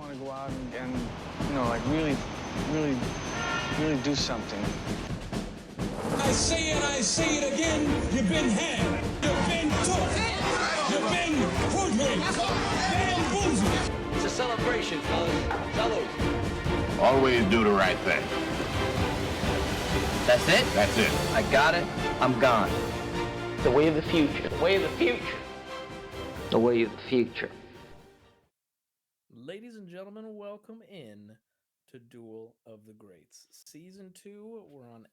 want to go out and like really do something. I say it, I say it again. You've been had. You've been took. You've been hoodwinked. Bamboozled. It's a celebration, fellas. Salute. Always do the right thing. That's it? That's it. I got it. I'm gone. The way of the future. The way of the future. The way of the future. Ladies and gentlemen, welcome in to Duel of the Greats. Season 2, we're on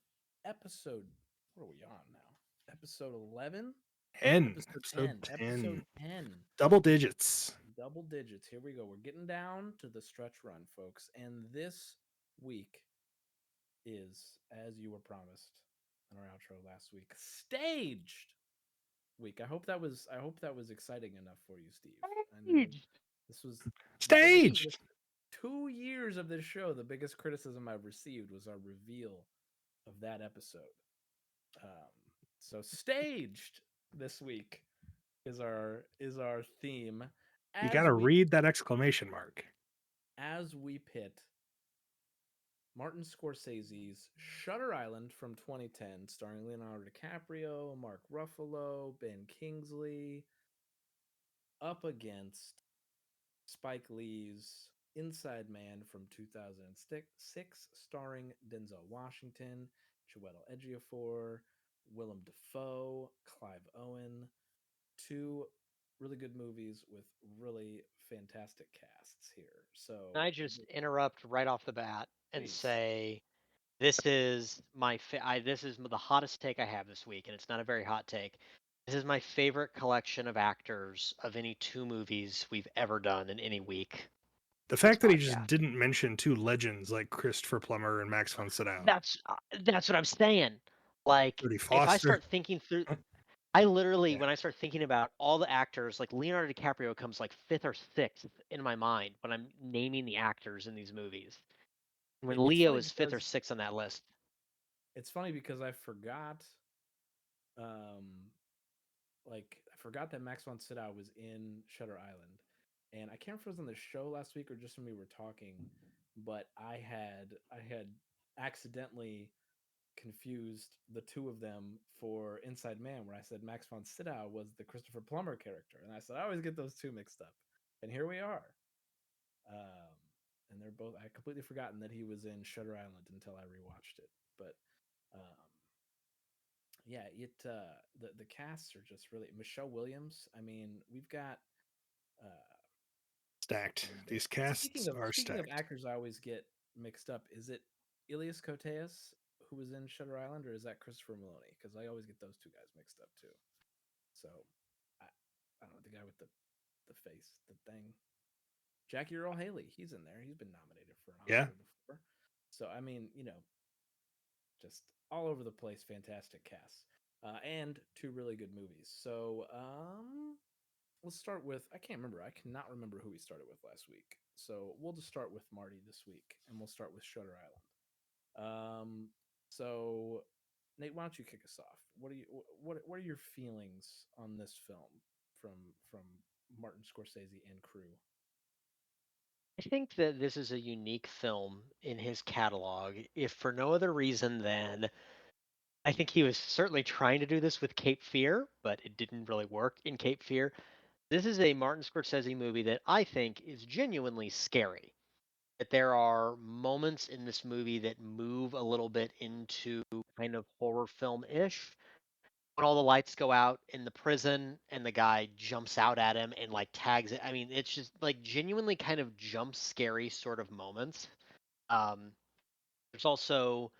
episode... What are we on now? Episode 11? 10. Episode 10. Episode 10. Double digits. Double digits. Here we go. We're getting down to the stretch run, folks. And this week is, as you were promised in our outro last week, staged week. I hope that was exciting enough for you, Steve. I know this was staged. 2 years of this show. The biggest criticism I've received was our reveal of that episode. So staged this week is our theme. You got to read that exclamation mark. As we pit Martin Scorsese's Shutter Island from 2010, starring Leonardo DiCaprio, Mark Ruffalo, Ben Kingsley, up against Spike Lee's Inside Man from 2006, starring Denzel Washington, Chiwetel Ejiofor, Willem Dafoe, Clive Owen. 2 really good movies with really fantastic casts here. So can I just interrupt right off the bat and say this is this is the hottest take I have this week, and it's not a very hot take. This is my favorite collection of actors of any 2 movies we've ever done in any week. The fact that he just didn't mention 2 legends like Christopher Plummer and Max von Sydow. That's what I'm saying. Like, if I start thinking through, I literally, when I start thinking about all the actors, like Leonardo DiCaprio comes like 5th or 6th in my mind when I'm naming the actors in these movies. When Leo is 5th or 6th on that list. It's funny because I forgot, I forgot that Max von Sydow was in Shutter Island, and I can't remember if it was on the show last week or just when we were talking, but I had accidentally confused the 2 of them for Inside Man, where I said Max von Sydow was the Christopher Plummer character, and I said I always get those 2 mixed up, and here we are. And they're both. I completely forgotten that he was in Shutter Island until I rewatched it, but yeah, the casts are just really Michelle Williams. I mean, we've got stacked. These casts are stacked. Speaking of actors, I always get mixed up. Is it Elias Koteas who was in Shutter Island, or is that Christopher Maloney? Because I always get those 2 guys mixed up too. So I don't know, the guy with the face, the thing. Jackie Earle Haley, he's in there. He's been nominated for an Oscar before. So I mean, just all over the place, fantastic casts, and 2 really good movies. So let's start with, I cannot remember who we started with last week. So we'll just start with Marty this week, and we'll start with Shutter Island. So Nate, why don't you kick us off? What are your feelings on this film from Martin Scorsese and crew? I think that this is a unique film in his catalog, if for no other reason than I think he was certainly trying to do this with Cape Fear, but it didn't really work in Cape Fear. This is a Martin Scorsese movie that I think is genuinely scary. That there are moments in this movie that move a little bit into kind of horror film-ish. When all the lights go out in the prison and the guy jumps out at him and like tags it. I mean, it's just like genuinely kind of jump scary sort of moments. There's also,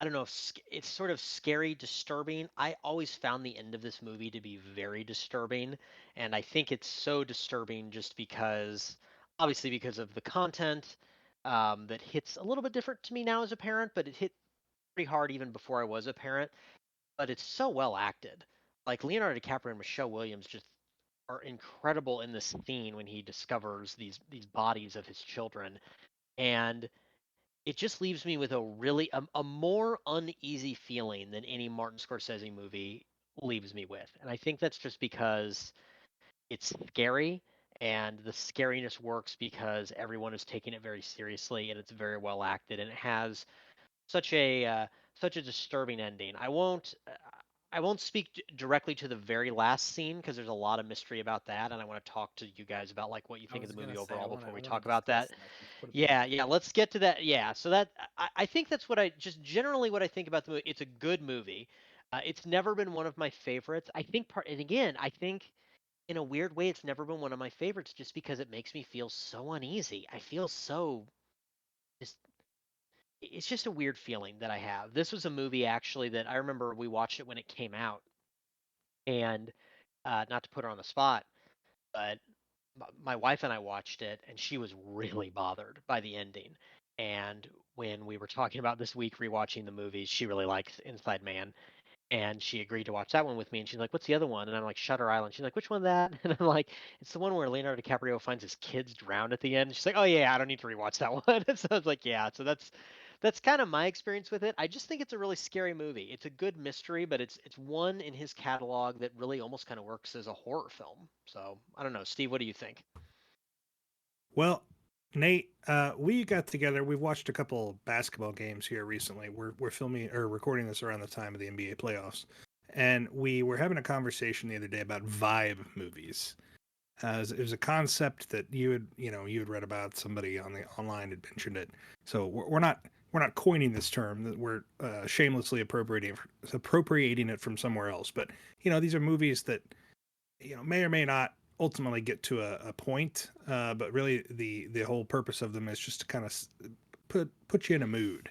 I don't know if it's sort of scary, disturbing. I always found the end of this movie to be very disturbing. And I think it's so disturbing just because, obviously because of the content that hits a little bit different to me now as a parent, but it hit pretty hard even before I was a parent. But it's so well acted. Like Leonardo DiCaprio and Michelle Williams just are incredible in this scene when he discovers these bodies of his children, and it just leaves me with a more uneasy feeling than any Martin Scorsese movie leaves me with. And I think that's just because it's scary and the scariness works because everyone is taking it very seriously, and it's very well acted, and it has such a disturbing ending. I won't speak directly to the very last scene because there's a lot of mystery about that, and I want to talk to you guys about like what you I think of was the movie gonna say overall before I we want to talk about discuss that. that. Just put a pin in Yeah, it. yeah, let's get to that. Yeah, so that I think that's what I just generally what I think about the movie. It's a good movie. It's never been one of my favorites. I think and again, I think in a weird way, it's never been one of my favorites just because it makes me feel so uneasy. I feel so just it's just a weird feeling that I have. This was a movie actually that I remember we watched it when it came out, and not to put her on the spot, but my wife and I watched it, and she was really bothered by the ending. And when we were talking about this week rewatching the movies, she really likes Inside Man, and she agreed to watch that one with me. And she's like, "What's the other one?" And I'm like, "Shutter Island." She's like, "Which one that?" And I'm like, "It's the one where Leonardo DiCaprio finds his kids drowned at the end." And she's like, "Oh yeah, I don't need to rewatch that one." And so I was like, "Yeah." So that's kind of my experience with it. I just think it's a really scary movie. It's a good mystery, but it's one in his catalog that really almost kind of works as a horror film. So I don't know, Steve. What do you think? Well, Nate, we got together. We've watched a couple basketball games here recently. We're filming or recording this around the time of the NBA playoffs, and we were having a conversation the other day about vibe movies. It was a concept that you had read about. Somebody on the online had mentioned it. So we're not coining this term. That we're shamelessly appropriating it from somewhere else. But these are movies that may or may not ultimately get to a point, but really the whole purpose of them is just to kind of put you in a mood.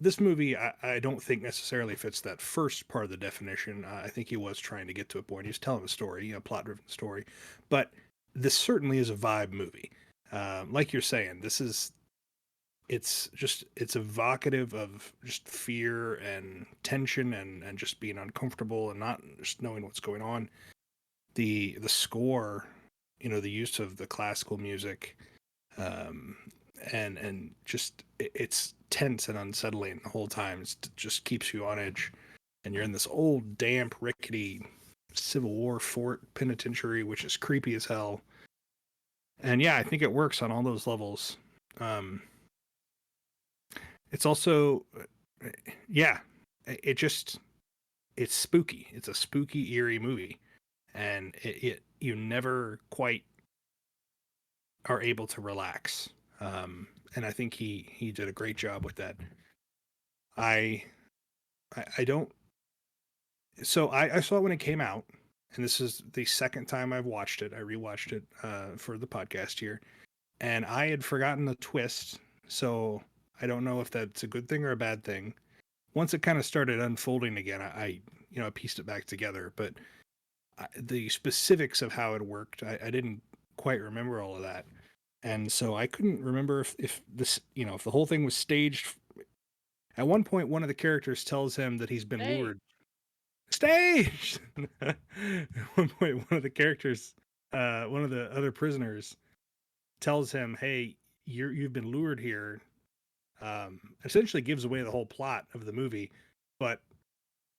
This movie, I don't think necessarily fits that first part of the definition. I think he was trying to get to a point. He was telling a story, plot-driven story, but this certainly is a vibe movie. Like you're saying, it's evocative of just fear and tension and just being uncomfortable and not just knowing what's going on. The score, the use of the classical music, um, and just it's tense and unsettling the whole time. It just keeps you on edge, and you're in this old, damp, rickety Civil War fort penitentiary, which is creepy as hell. And yeah, I think it works on all those levels. It's also, yeah, it's spooky. It's a spooky, eerie movie, and it you never quite are able to relax. And I think he did a great job with that. I I don't. So I saw it when it came out, and this is the second time I've watched it. I rewatched it for the podcast here, and I had forgotten the twist. So I don't know if that's a good thing or a bad thing. Once it kind of started unfolding again, I pieced it back together. But the specifics of how it worked, I didn't quite remember all of that. And so I couldn't remember if this, if the whole thing was staged. At one point, one of the characters tells him that he's been Hey. lured. Staged! At one point, one of the characters, one of the other prisoners, tells him, "Hey, you've been lured here." Essentially gives away the whole plot of the movie, but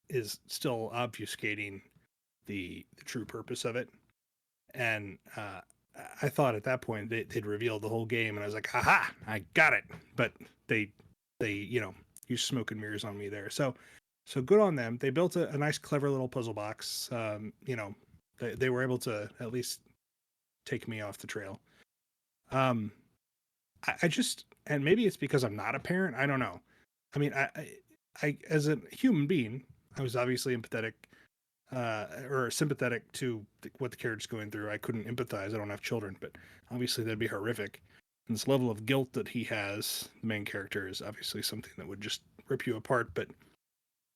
is still obfuscating the true purpose of it. And I thought at that point they'd revealed the whole game, and I was like, "Aha! I got it!" But they used smoke and mirrors on me there. So good on them. They built a nice, clever little puzzle box. They were able to at least take me off the trail. I just, and maybe it's because I'm not a parent. I don't know. I mean, I as a human being, I was obviously empathetic or sympathetic to what the character's going through. I couldn't empathize. I don't have children, but obviously that'd be horrific. And this level of guilt that he has, the main character, is obviously something that would just rip you apart. But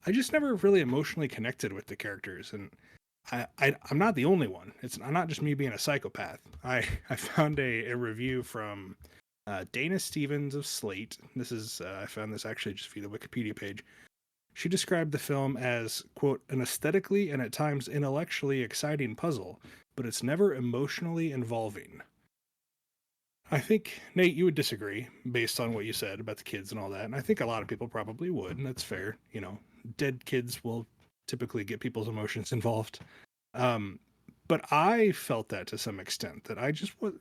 I just never really emotionally connected with the characters, and I'm not the only one. It's not just me being a psychopath. I found a review from Dana Stevens of Slate. This is I found this actually just via the Wikipedia page. She described the film as, quote, an aesthetically and at times intellectually exciting puzzle, but it's never emotionally involving. I think, Nate, you would disagree based on what you said about the kids and all that. And I think a lot of people probably would, and that's fair. Dead kids will typically get people's emotions involved. but I felt that to some extent that I just was.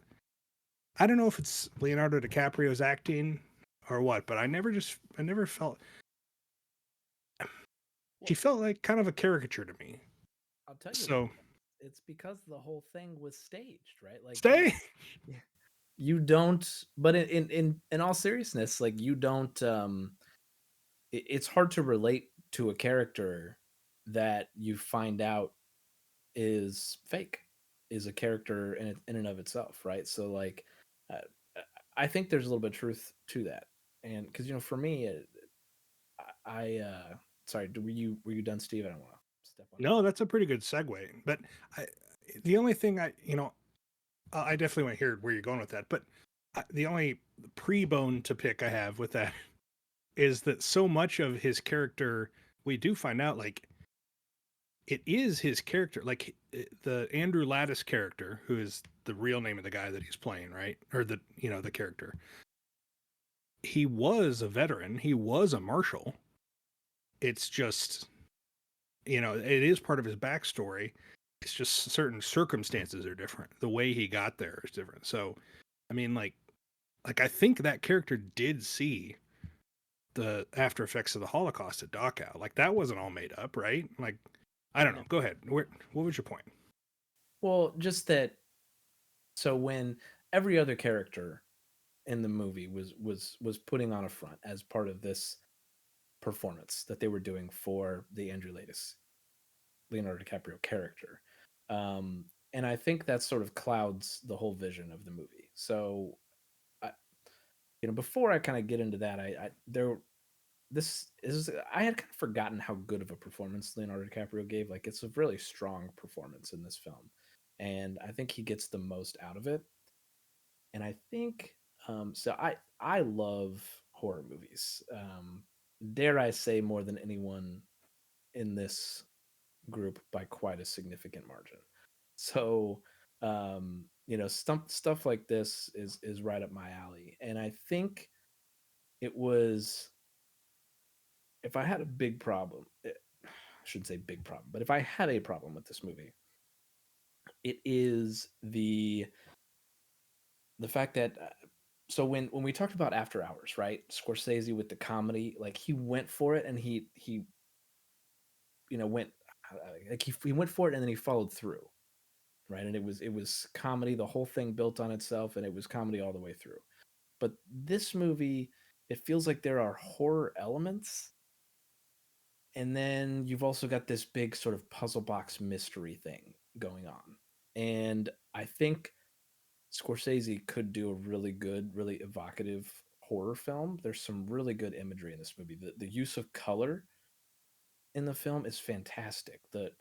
I don't know if it's Leonardo DiCaprio's acting or what, but I never felt. He felt like kind of a caricature to me. I'll tell you, So it's because the whole thing was staged, right? Like stay. you don't. But in all seriousness, like you don't. It's hard to relate to a character that you find out is fake, is a character in and of itself, right? So like, uh, I think there's a little bit of truth to that, and because for me, sorry, were you done, Steve? I don't want to step on. No, that's a pretty good segue. But I, the only thing I definitely want to hear where you're going with that. But the only pre-bone to pick I have with that is that so much of his character, we do find out like it is his character, like the Andrew Lattice character, who is the real name of the guy that he's playing, right? Or the character. He was a veteran. He was a marshal. It's just, it is part of his backstory. It's just certain circumstances are different. The way he got there is different. So, I mean, like I think that character did see the after effects of the Holocaust at Dachau. Like that wasn't all made up, right? Like, I don't know. Go ahead. What was your point? Well, just that. So when every other character in the movie was putting on a front as part of this performance that they were doing for the Andrew Lattice Leonardo DiCaprio character. And I think that sort of clouds the whole vision of the movie. So, before I kind of get into that, I had kind of forgotten how good of a performance Leonardo DiCaprio gave. Like, it's a really strong performance in this film, and I think he gets the most out of it. And I think so. I love horror movies. Dare I say more than anyone in this group by quite a significant margin. So, stuff like this is right up my alley. And I think it was, if I had a big problem, I shouldn't say big problem, but if I had a problem with this movie, it is the fact that so when we talked about After Hours, right? Scorsese with the comedy, like he went for it, and he went like he went for it, and then he followed through, right? And it was comedy, the whole thing built on itself, and it was comedy all the way through. But this movie, it feels like there are horror elements, and then you've also got this big sort of puzzle box mystery thing going on. And I think Scorsese could do a really good, really evocative horror film. There's some really good imagery in this movie. The use of color in the film is fantastic. The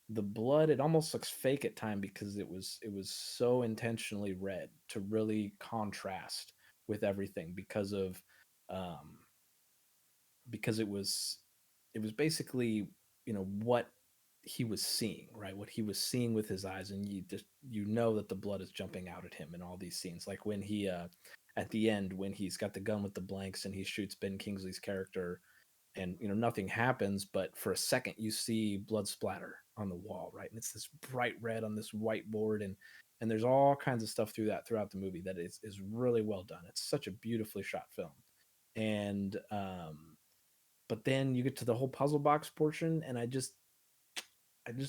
blood, it almost looks fake at time because it was so intentionally red to really contrast with everything um because it was basically, what he was seeing, right? What he was seeing with his eyes, and you know that the blood is jumping out at him in all these scenes. Like when he at the end, when he's got the gun with the blanks and he shoots Ben Kingsley's character, and nothing happens, but for a second you see blood splatter on the wall, right? And it's this bright red on this white board, and there's all kinds of stuff throughout the movie that is really well done. It's such a beautifully shot film. And but then you get to the whole puzzle box portion, and I just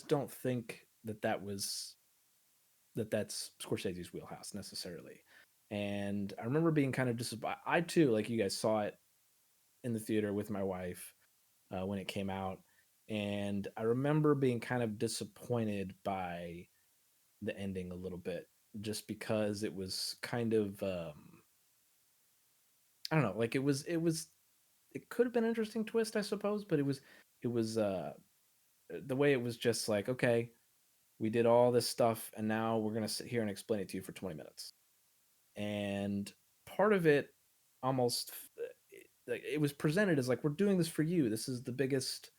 don't think that's Scorsese's wheelhouse necessarily. And I remember being kind of disappointed. I too, like you guys, saw it in the theater with my wife when it came out, and I remember being kind of disappointed by the ending a little bit, just because it was kind of I don't know, like it could have been an interesting twist, I suppose, but it was the way it was just like, okay, we did all this stuff, and now we're gonna sit here and explain it to you for 20 minutes. And part of it almost like it was presented as like, we're doing this for you. This is the biggest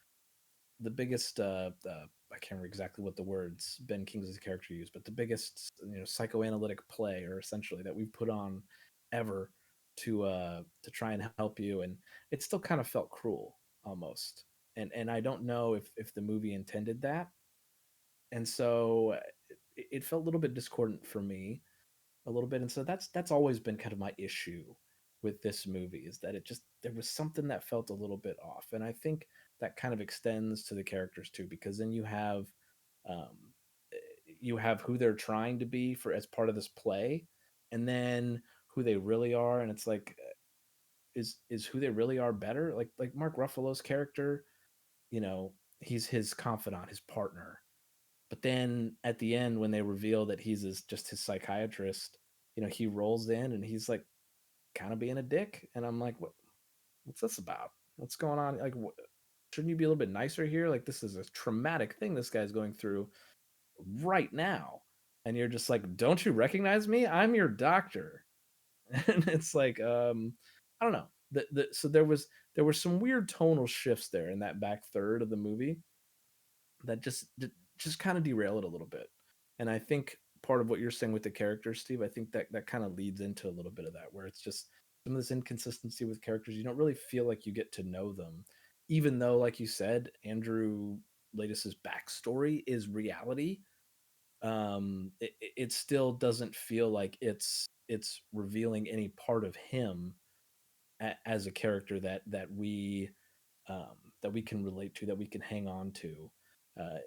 I can't remember exactly what the words Ben Kingsley's character used, but the biggest psychoanalytic play, or essentially, that we've put on ever to try and help you. And it still kind of felt cruel almost. And I don't know if the movie intended that. And so it felt a little bit discordant for me, a little bit, and so that's always been kind of my issue with this movie, is that it just, there was something that felt a little bit off. And I think that kind of extends to the characters too, because then um, you have who they're trying to be for as part of this play, and then who they really are, and it's like, is who they really are better? Like Mark Ruffalo's character, he's his confidant, his partner. But then at the end, when they reveal that just his psychiatrist, he rolls in and he's like kind of being a dick, and I'm like, what's this about? What's going on? Like, shouldn't you be a little bit nicer here? Like, this is a traumatic thing this guy's going through right now, and you're just like, don't you recognize me? I'm your doctor. And it's like, I don't know. So there were some weird tonal shifts there in that back third of the movie that just kind of derail it a little bit. And I think part of what you're saying with the characters, Steve, I think that kind of leads into a little bit of that, where it's just some of this inconsistency with characters. You don't really feel like you get to know them, even though, like you said, Andrew Lattis's backstory is reality. It still doesn't feel like it's revealing any part of him as a character that we can relate to, that we can hang on to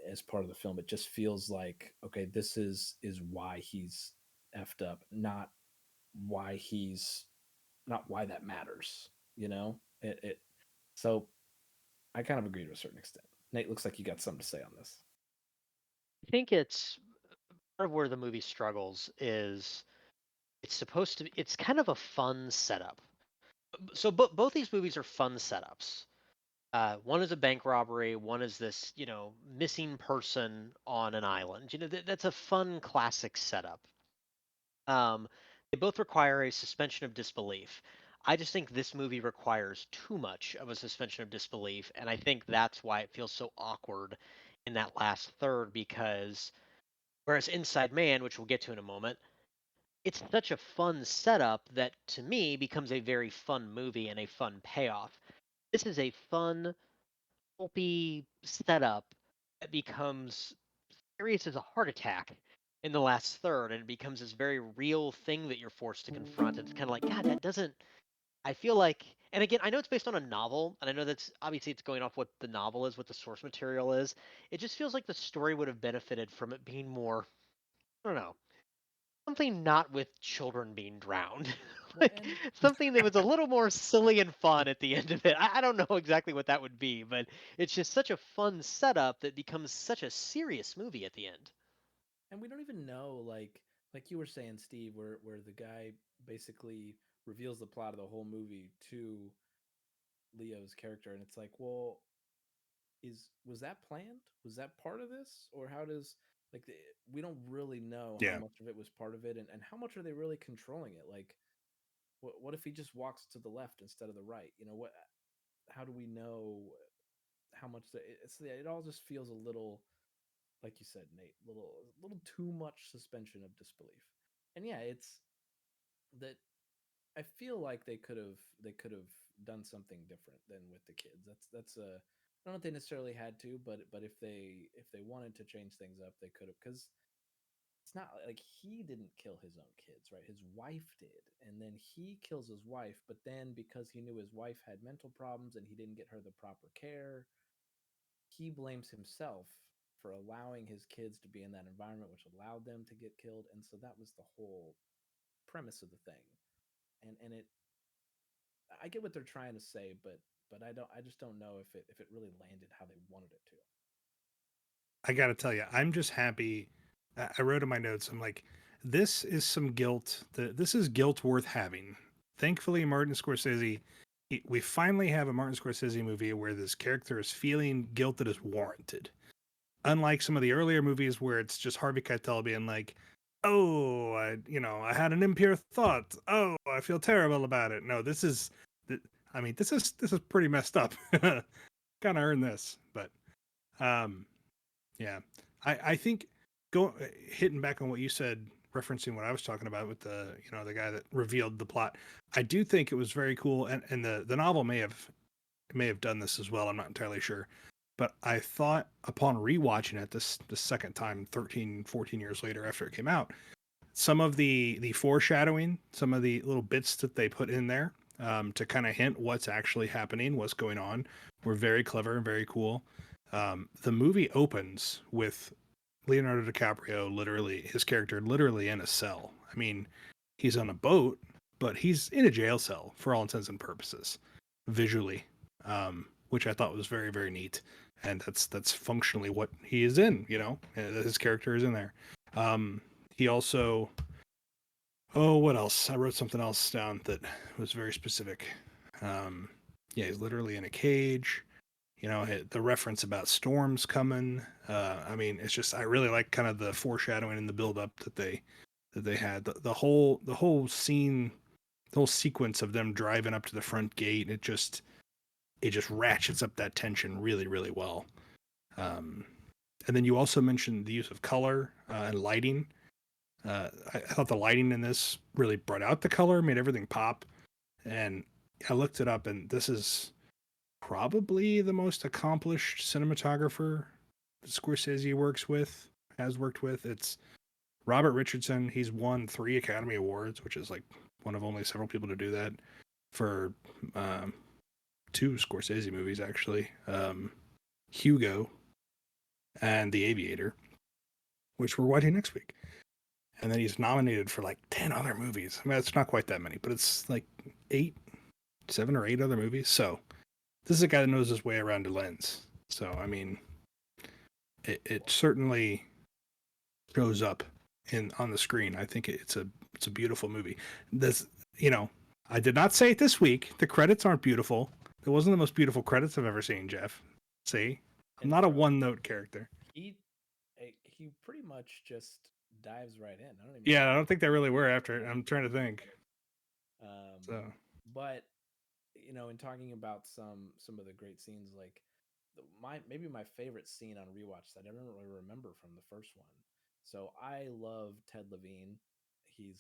as part of the film. It just feels like, okay, this is why he's effed up, not why that matters. It so I kind of agree to a certain extent. Nate, looks like you got something to say on this. I think it's part of where the movie struggles is it's kind of a fun setup. So both these movies are fun setups. One is a bank robbery. One is this, missing person on an island. That's a fun classic setup. They both require a suspension of disbelief. I just think this movie requires too much of a suspension of disbelief, and I think that's why it feels so awkward in that last third. Because whereas Inside Man, which we'll get to in a moment, it's such a fun setup that to me becomes a very fun movie and a fun payoff. This is a fun, pulpy setup that becomes serious as a heart attack in the last third, and it becomes this very real thing that you're forced to confront. It's kind of like, God, that doesn't. I feel like, and again, I know it's based on a novel, and I know that's obviously it's going off what the novel is, what the source material is. It just feels like the story would have benefited from it being more, I don't know, something not with children being drowned. Like something that was a little more silly and fun at the end of it. I don't know exactly what that would be, but it's just such a fun setup that becomes such a serious movie at the end. And we don't even know, like you were saying, Steve, where the guy basically reveals the plot of the whole movie to Leo's character, and it's like, well, was that planned? Was that part of this? Or how does, we don't really know how Yeah. much of it was part of it, and how much are they really controlling it? Like, what if he just walks to the left instead of the right? How do we know how much it all just feels a little, like you said, Nate, little too much suspension of disbelief. And yeah, it's that I feel like they could have done something different than with the kids. That's a, I don't know if they necessarily had to, but if they wanted to change things up, they could have, because it's not like he didn't kill his own kids, right? His wife did, and then he kills his wife, but then because he knew his wife had mental problems and he didn't get her the proper care, he blames himself for allowing his kids to be in that environment, which allowed them to get killed. And so that was the whole premise of the thing. And it, I get what they're trying to say, but I just don't know if it really landed how they wanted it to. I got to tell you, I'm just happy. I wrote in my notes, I'm like, this is some guilt. This is guilt worth having. Thankfully, Martin Scorsese, we finally have a Martin Scorsese movie where this character is feeling guilt that is warranted. Unlike some of the earlier movies where it's just Harvey Keitel being like, "Oh, I had an impure thought. Oh, I feel terrible about it." No, I mean, this is pretty messed up. Kind of earned this, but um, yeah, I think hitting back on what you said, referencing what I was talking about with the guy that revealed the plot. I do think it was very cool, and the novel may have done this as well. I'm not entirely sure. but I thought upon rewatching it the second time 13, 14 years later after it came out, some of the foreshadowing, some of the little bits that they put in there to kind of hint what's actually happening, what's going on, were very clever and very cool. The movie opens with Leonardo DiCaprio literally, his character literally in a cell. I mean, he's on a boat, but he's in a jail cell for all intents and purposes, visually, which I thought was very, very neat. And that's functionally what he is in. You know, his character is in there. He also, oh, what else? I wrote something else down that was very specific. Yeah, he's literally in a cage. You know, the reference about storms coming. I mean, it's just I really like kind of the foreshadowing and the build up that they had. The whole scene, the whole sequence of them driving up to the front gate. It just ratchets up that tension really, really well. And then you also mentioned the use of color and lighting. I thought the lighting in this really brought out the color, made everything pop. And I looked it up, and this is probably the most accomplished cinematographer Scorsese has worked with. It's Robert Richardson. He's won 3 Academy Awards, which is like one of only several people to do that for 2 Scorsese movies, actually. Hugo and The Aviator, which we're watching next week. And then he's nominated for like 10 other movies. I mean, it's not quite that many, but it's like 7 or 8 other movies. So this is a guy that knows his way around a lens. So, I mean, it certainly shows up on the screen. I think it's a beautiful movie. This, I did not say it this week. The credits aren't beautiful. It wasn't the most beautiful credits I've ever seen, Jeff. See? I'm not a one-note character. He pretty much just dives right in. I don't even. Yeah, I don't think they really were after it. I'm trying to think. But in talking about some of the great scenes, like maybe my favorite scene on rewatch that I don't really remember from the first one. So I love Ted Levine. He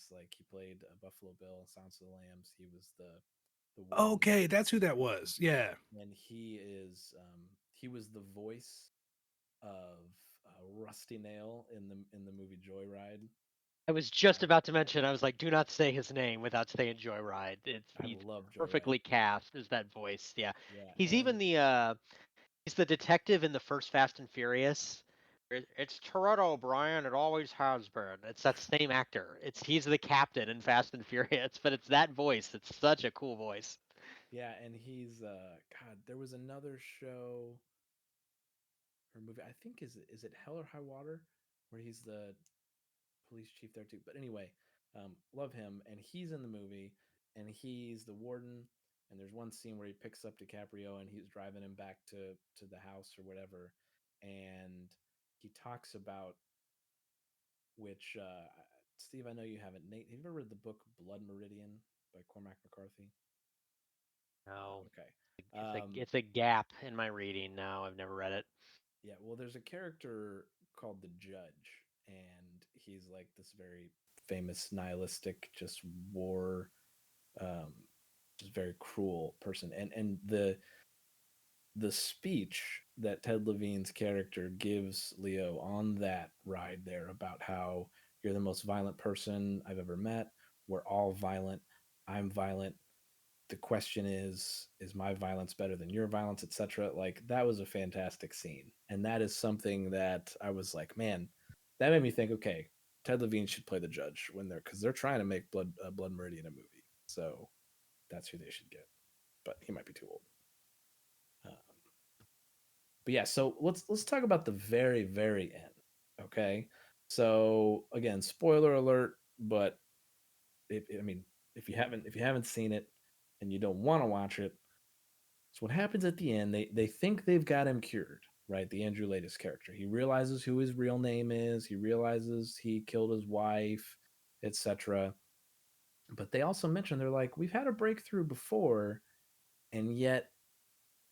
played Buffalo Bill, Silence of the Lambs. He was the warden. Okay, that's who that was. Yeah, and he was the voice of Rusty Nail in the movie Joyride. I was just about to mention. I was like, do not say his name without saying Joyride. I love Joyride. Perfectly cast as that voice. Yeah, Yeah, he's even he's the detective in the first Fast and Furious. It's Toretto O'Brien. It always has been. It's that same actor. He's the captain in Fast and Furious, but it's that voice. It's such a cool voice. Yeah, and he's God. There was another show or movie. I think is it Hell or High Water, where he's the police chief there too. But anyway, love him, and he's in the movie, and he's the warden. And there's one scene where he picks up DiCaprio and he's driving him back to the house or whatever, and he talks about which Steve, I know you haven't. Nate, have you ever read the book Blood Meridian by Cormac McCarthy? No. Okay. It's a gap in my reading now. I've never read it. Yeah, well, there's a character called the Judge, and he's like this very famous nihilistic, just war, just very cruel person. And the speech that Ted Levine's character gives Leo on that ride there about how you're the most violent person I've ever met. We're all violent. I'm violent. The question is my violence better than your violence, etc.? Like, that was a fantastic scene. And that is something that I was like, man, that made me think, okay, Ted Levine should play the Judge because they're trying to make Blood Meridian a movie. So that's who they should get. But he might be too old. But yeah, so let's talk about the very, very end. Okay. So again, spoiler alert, but if you haven't seen it and you don't want to watch it, so what happens at the end, they think they've got him cured, right? The Andrew Latest character. He realizes who his real name is, he realizes he killed his wife, etc. But they also mention, they're like, we've had a breakthrough before, and yet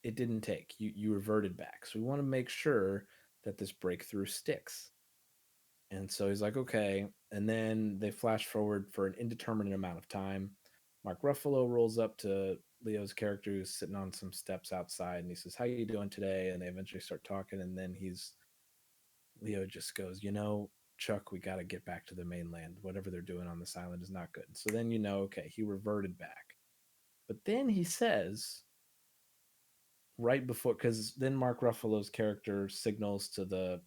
it didn't take. You reverted back. So we want to make sure that this breakthrough sticks. And so he's like, okay. And then they flash forward for an indeterminate amount of time. Mark Ruffalo rolls up to Leo's character who's sitting on some steps outside, and he says, "How you doing today?" And they eventually start talking, and then Leo just goes, "Chuck, we got to get back to the mainland. Whatever they're doing on this island is not good." So then okay, he reverted back. But then he says, right before, because then Mark Ruffalo's character signals to the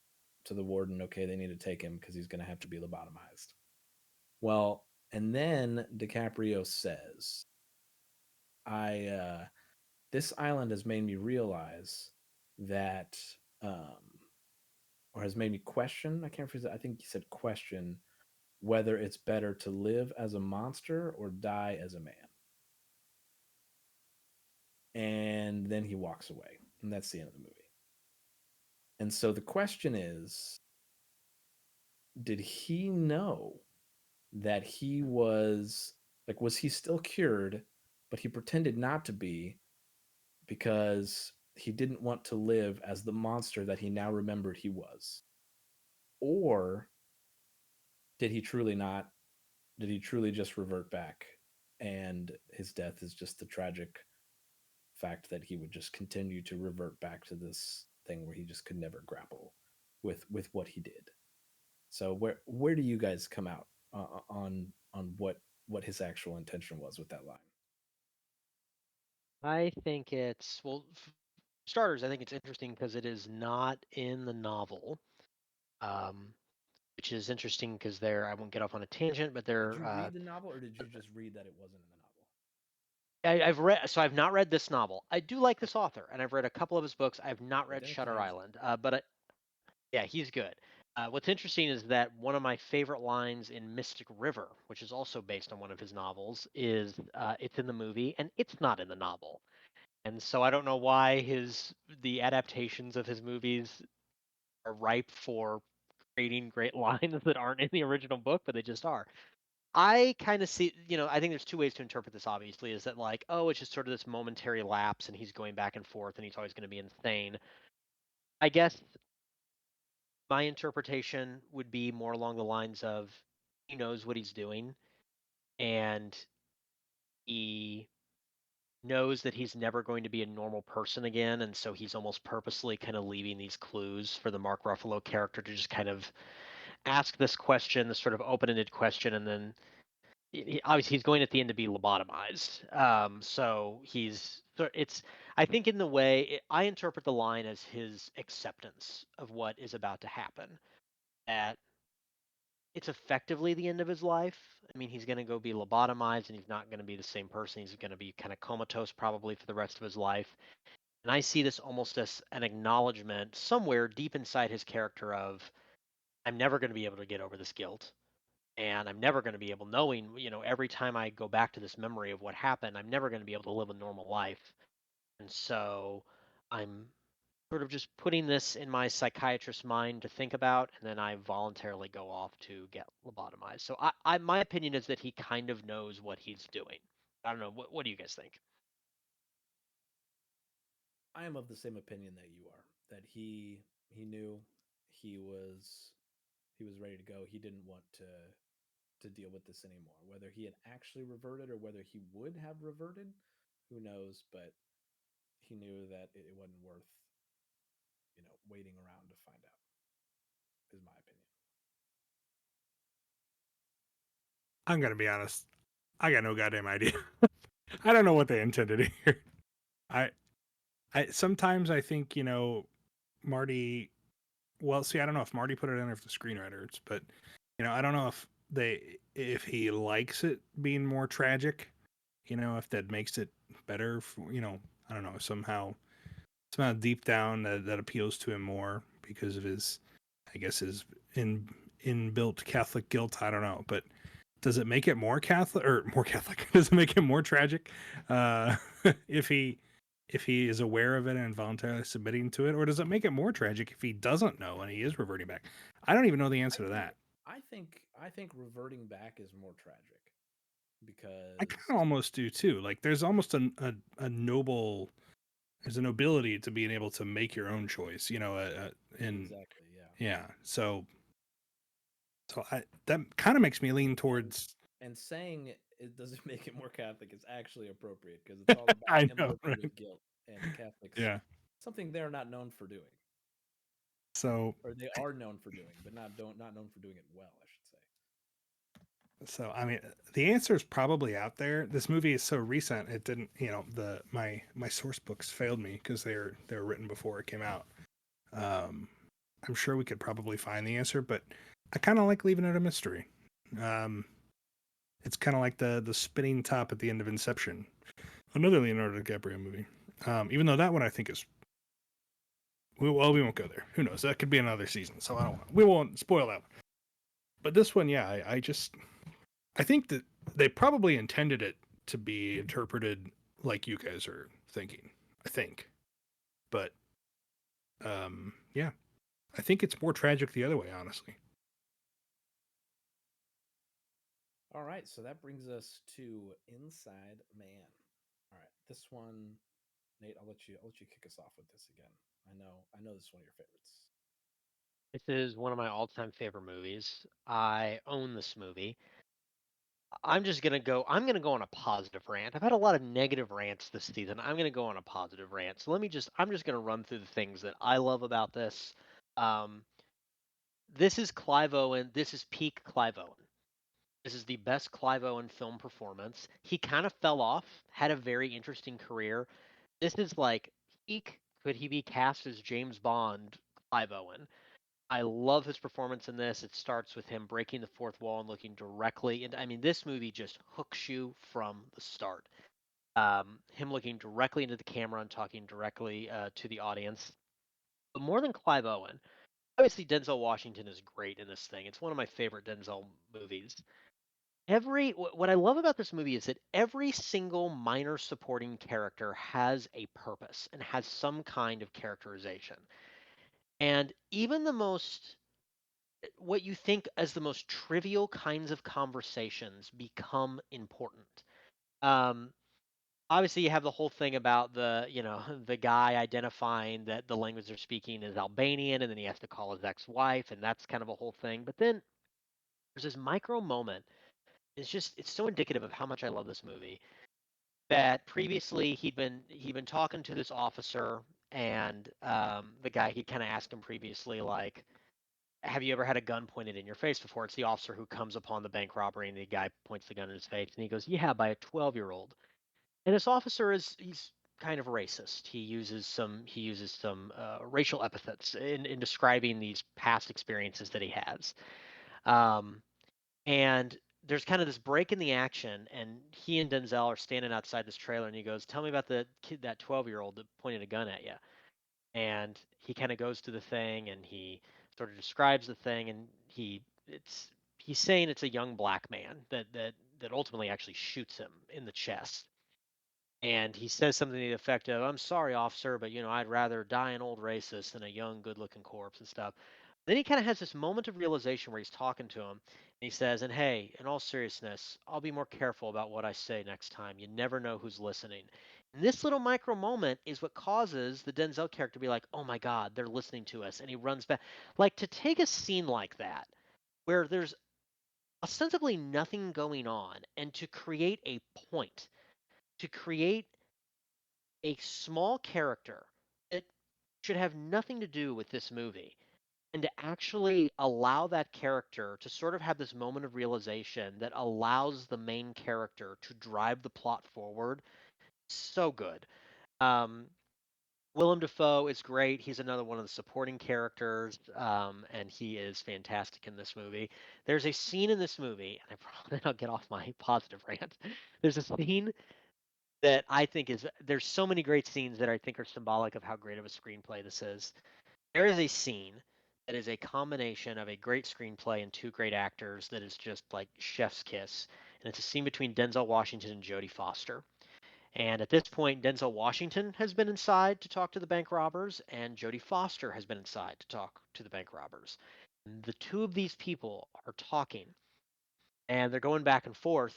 warden, okay, they need to take him because he's going to have to be lobotomized. Well, and then DiCaprio says, this island has made me realize that, or has made me question, I can't remember, I think he said question, whether it's better to live as a monster or die as a man. And then he walks away, and that's the end of the movie. And so the question is, did he know that he was he still cured, but he pretended not to be because he didn't want to live as the monster that he now remembered he was? Or did he truly not? Did he truly just revert back, and his death is just the tragic fact that he would just continue to revert back to this thing where he just could never grapple with what he did? So where do you guys come out on what his actual intention was with that line? I think it's, well, starters, I think it's interesting because it is not in the novel, which is interesting because I won't get off on a tangent, but Did you read the novel, or did you just read that it wasn't in the novel? I've read, so I've not read this novel. I do like this author, and I've read a couple of his books. I've not read Dennis Shutter Flanagan's Island, yeah, he's good. What's interesting is that one of my favorite lines in Mystic River, which is also based on one of his novels, is it's in the movie and it's not in the novel. And so I don't know why the adaptations of his movies are ripe for creating great lines that aren't in the original book, but they just are. I kind of see, I think there's two ways to interpret this, obviously, is that like, oh, it's just sort of this momentary lapse and he's going back and forth and he's always going to be insane. I guess my interpretation would be more along the lines of he knows what he's doing and he knows that he's never going to be a normal person again, and so he's almost purposely kind of leaving these clues for the Mark Ruffalo character to just kind of ask this question, this sort of open-ended question, and then obviously he's going at the end to be lobotomized. So it's, I think, in the way I interpret the line as his acceptance of what is about to happen, that it's effectively the end of his life. I mean, he's going to go be lobotomized and he's not going to be the same person. He's going to be kind of comatose probably for the rest of his life. And I see this almost as an acknowledgement somewhere deep inside his character of, I'm never going to be able to get over this guilt. And I'm never going to be able, knowing, every time I go back to this memory of what happened, I'm never going to be able to live a normal life. And so I'm sort of just putting this in my psychiatrist's mind to think about, and then I voluntarily go off to get lobotomized. So my opinion is that he kind of knows what he's doing. I don't know. What do you guys think? I am of the same opinion that you are. That he knew he was ready to go. He didn't want to deal with this anymore. Whether he had actually reverted or whether he would have reverted, who knows? But he knew that it wasn't worth waiting around to find out. Is my opinion. I'm gonna be honest. I got no goddamn idea. I don't know what they intended here. I sometimes I think Marty. Well, see, I don't know if Marty put it in or if the screenwriters, but I don't know if he likes it being more tragic. If that makes it better. I don't know, somehow deep down that appeals to him more because of his, I guess, his inbuilt Catholic guilt. I don't know, but does it make it more Catholic or more Catholic? Does it make it more tragic if he is aware of it and voluntarily submitting to it, or does it make it more tragic if he doesn't know and he is reverting back? I don't even know the answer to that. I think reverting back is more tragic because I kind of almost do too. Like there's almost a noble, there's a nobility to being able to make your own choice, and exactly, yeah. yeah. So that kind of makes me lean towards. And saying it doesn't make it more Catholic. It's actually appropriate because it's all about I him know, living right? with guilt, and Catholics, Yeah. something they're not known for doing, So or they are known for doing, but not known for doing it well, I should say. So I mean, the answer is probably out there. This movie is so recent; it didn't. My source books failed me because they were written before it came out. Um, I'm sure we could probably find the answer, but I kind of like leaving it a mystery. Um, it's kind of like the spinning top at the end of Inception, another Leonardo DiCaprio movie. Even though that one I think is. We won't go there. Who knows? That could be another season. So we won't spoil that. But this one, yeah, I think that they probably intended it to be interpreted like you guys are thinking. I think, but yeah, I think it's more tragic the other way, honestly. All right, so that brings us to Inside Man. All right, this one, Nate, I'll let you kick us off with this again. I know this is one of your favorites. This is one of my all-time favorite movies. I own this movie. I'm gonna go on a positive rant. I've had a lot of negative rants this season. I'm gonna go on a positive rant. So I'm just gonna run through the things that I love about this. Um, this is Clive Owen. This is peak Clive Owen. This is the best Clive Owen film performance. He kind of fell off, had a very interesting career. This is like peak. Could he be cast as James Bond, Clive Owen? I love his performance in this. It starts with him breaking the fourth wall and looking directly. And I mean, this movie just hooks you from the start. Him looking directly into the camera and talking directly to the audience. But more than Clive Owen, obviously Denzel Washington is great in this thing. It's one of my favorite Denzel movies. What I love about this movie is that every single minor supporting character has a purpose and has some kind of characterization. And even the most what you think as the most trivial kinds of conversations become important. Um, Obviously, you have the whole thing about the guy identifying that the language they're speaking is Albanian, and then he has to call his ex-wife, and that's kind of a whole thing. But then there's this micro moment. It's so indicative of how much I love this movie. That previously he'd been talking to this officer, and the guy he kind of asked him previously, like, have you ever had a gun pointed in your face before? It's the officer who comes upon the bank robbery and the guy points the gun in his face and he goes, yeah, by a 12-year-old. And this officer he's kind of racist. He uses some racial epithets in describing these past experiences that he has. Um, and there's kind of this break in the action, and he and Denzel are standing outside this trailer, and he goes, tell me about the kid, that 12-year-old that pointed a gun at you. And he kind of goes to the thing and he sort of describes the thing, and he's saying it's a young black man that ultimately actually shoots him in the chest. And he says something to the effect of, I'm sorry, officer, but I'd rather die an old racist than a young, good looking corpse and stuff. Then he kind of has this moment of realization where he's talking to him, and he says, and hey, in all seriousness, I'll be more careful about what I say next time. You never know who's listening. And this little micro moment is what causes the Denzel character to be like, oh my God, they're listening to us. And he runs back. Like, to take a scene like that, where there's ostensibly nothing going on, and to create a point, to create a small character that should have nothing to do with this movie, and to actually allow that character to sort of have this moment of realization that allows the main character to drive the plot forward, so good. um, Willem Dafoe is great. He's another one of the supporting characters, and he is fantastic in this movie. There's a scene in this movie, and then I'll get off my positive rant. There's a scene that I think there's so many great scenes that I think are symbolic of how great of a screenplay this is. There is a scene that is a combination of a great screenplay and two great actors that is just like chef's kiss. And it's a scene between Denzel Washington and Jodie Foster. And at this point, Denzel Washington has been inside to talk to the bank robbers, and Jodie Foster has been inside to talk to the bank robbers. The two of these people are talking, and they're going back and forth,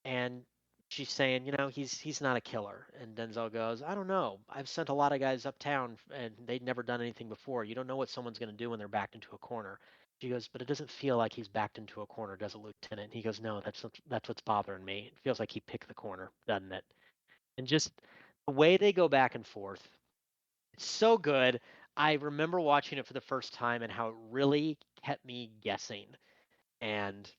and she's saying, he's not a killer. And Denzel goes, I don't know. I've sent a lot of guys uptown, and they'd never done anything before. You don't know what someone's going to do when they're backed into a corner. She goes, but it doesn't feel like he's backed into a corner, does it, Lieutenant? He goes, no, that's what's bothering me. It feels like he picked the corner, doesn't it? And just the way they go back and forth, it's so good. I remember watching it for the first time and how it really kept me guessing. And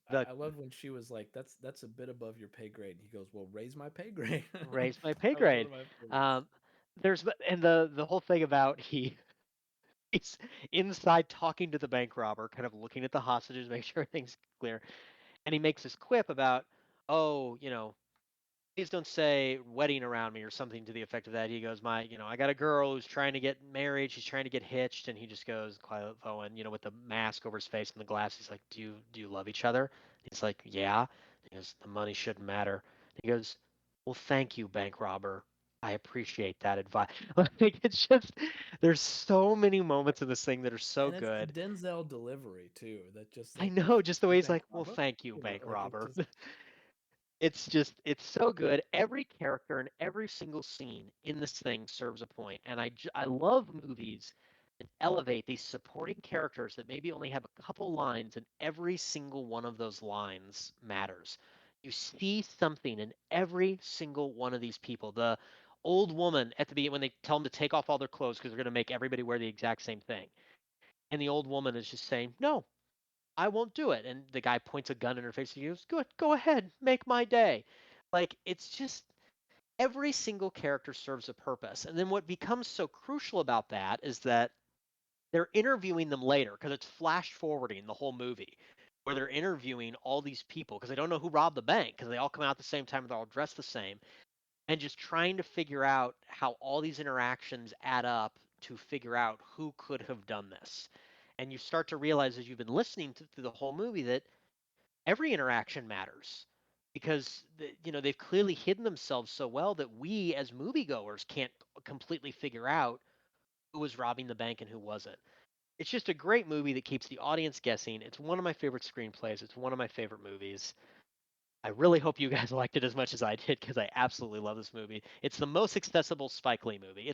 the I loved when she was like, that's a bit above your pay grade. He goes, well, raise my pay grade. raised my pay That was one grade. of my favorites. Um, and the whole thing about he's inside talking to the bank robber, kind of looking at the hostages, make sure everything's clear. And he makes this quip about, oh, please don't say wedding around me or something to the effect of that. He goes, I got a girl who's trying to get married. She's trying to get hitched. And he just goes, Clive Owen, with the mask over his face and the glass. He's like, do you love each other? He's like, yeah. He goes, the money shouldn't matter. He goes, well, thank you, bank robber. I appreciate that advice. Like, it's just, there's so many moments in this thing that are so And it's the good. Denzel delivery too. That just I like, know, just the way you he's bank like, well, robber, thank you, bank like it's robber. just It's so good. Every character and every single scene in this thing serves a point. And I love movies that elevate these supporting characters that maybe only have a couple lines, and every single one of those lines matters. You see something in every single one of these people. The old woman at the beginning, when they tell them to take off all their clothes because they're going to make everybody wear the exact same thing. And the old woman is just saying, no, I won't do it. And the guy points a gun in her face and he goes, good, go ahead, make my day. Like, it's just every single character serves a purpose. And then what becomes so crucial about that is that they're interviewing them later because it's flash forwarding the whole movie where they're interviewing all these people because they don't know who robbed the bank because they all come out at the same time and they're all dressed the same, and just trying to figure out how all these interactions add up to figure out who could have done this. And you start to realize as you've been listening to the whole movie that every interaction matters because they've clearly hidden themselves so well that we as moviegoers can't completely figure out who was robbing the bank and who wasn't. It's just a great movie that keeps the audience guessing. It's one of my favorite screenplays. It's one of my favorite movies. I really hope you guys liked it as much as I did because I absolutely love this movie. It's the most accessible Spike Lee movie.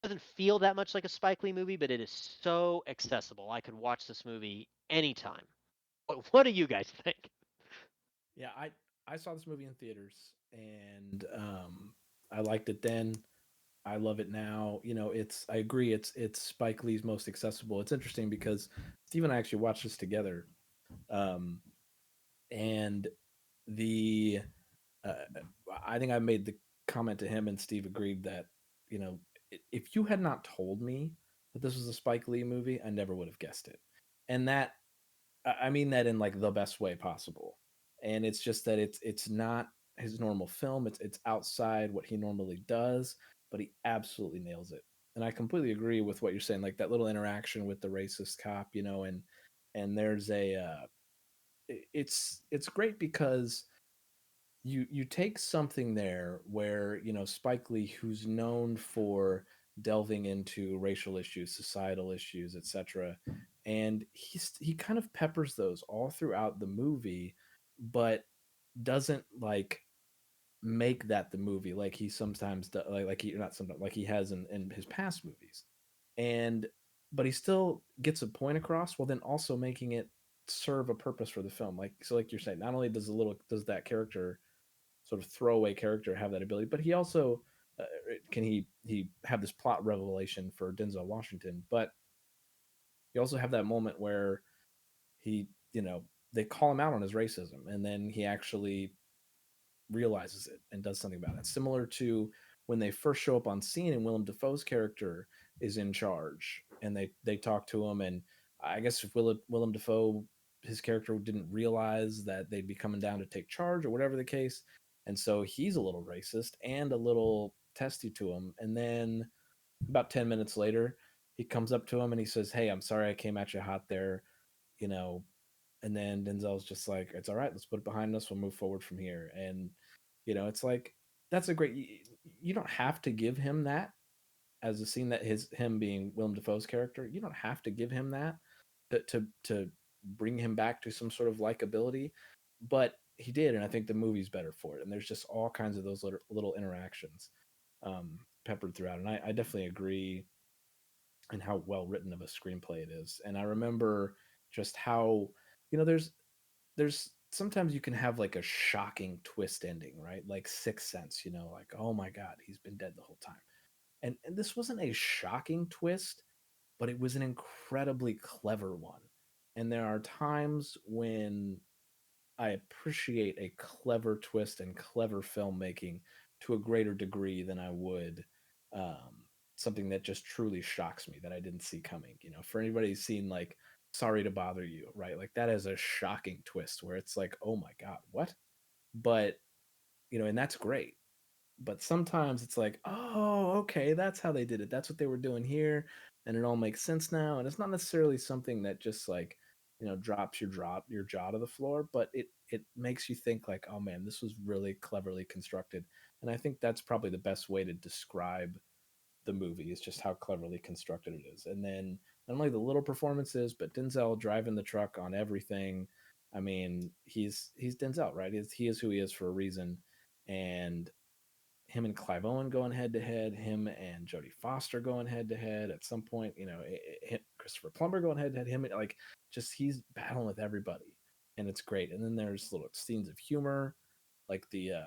Doesn't feel that much like a Spike Lee movie, but it is so accessible. I could watch this movie anytime. What do you guys think? yeah. I saw this movie in theaters, and I liked it then. I love it now. I agree. It's Spike Lee's most accessible. It's interesting because Steve and I actually watched this together, um, and the uh, I think I made the comment to him, and Steve agreed that you know if you had not told me that this was a Spike Lee movie, I never would have guessed it. And that I mean that in like the best way possible. And it's just that it's not his normal film. It's outside what he normally does, but he absolutely nails it. And I completely agree with what you're saying, like that little interaction with the racist cop, and there's it's great because you take something there where Spike Lee, who's known for delving into racial issues, societal issues, etc., and he kind of peppers those all throughout the movie, but doesn't like make that the movie like he sometimes does, like he not sometimes like he has in his past movies, and but he still gets a point across while then also making it serve a purpose for the film. Like so, like you're saying, not only does that character sort of throwaway character have that ability, but he also can he have this plot revelation for Denzel Washington, but you also have that moment where he they call him out on his racism, and then he actually realizes it and does something about it. Similar to when they first show up on scene and Willem Dafoe's character is in charge, and they talk to him, and I guess if Willem Dafoe, his character, didn't realize that they'd be coming down to take charge or whatever the case, and so he's a little racist and a little testy to him, and then about 10 minutes later he comes up to him and he says, hey, I'm sorry I came at you hot there, you know and then Denzel's just like, it's all right, let's put it behind us, we'll move forward from here. And it's like that's a great, you don't have to give him that as a scene, that him being Willem Dafoe's character, you don't have to give him that to bring him back to some sort of likability, but he did, and I think the movie's better for it. And there's just all kinds of those little interactions peppered throughout, and I definitely agree and how well written of a screenplay it is. And I remember just how, there's sometimes you can have like a shocking twist ending, right? Like Sixth Sense, like, oh my God, he's been dead the whole time. And this wasn't a shocking twist, but it was an incredibly clever one. And there are times when I appreciate a clever twist and clever filmmaking to a greater degree than I would um, something that just truly shocks me that I didn't see coming. For anybody who's seen like Sorry to Bother You, right? Like that is a shocking twist where it's like, oh my God, what? But, and that's great. But sometimes it's like, oh, okay, that's how they did it. That's what they were doing here. And it all makes sense now. And it's not necessarily something that just like, drops your jaw to the floor, but it makes you think like, oh man, this was really cleverly constructed. And I think that's probably the best way to describe the movie is just how cleverly constructed it is. And then not only the little performances, but Denzel driving the truck on everything. I mean, he's Denzel, right? He is who he is for a reason. And him and Clive Owen going head to head, him and Jodie Foster going head to head. At some point, Christopher Plummer going head to head. Him like just he's battling with everybody, and it's great. And then there's little scenes of humor, like the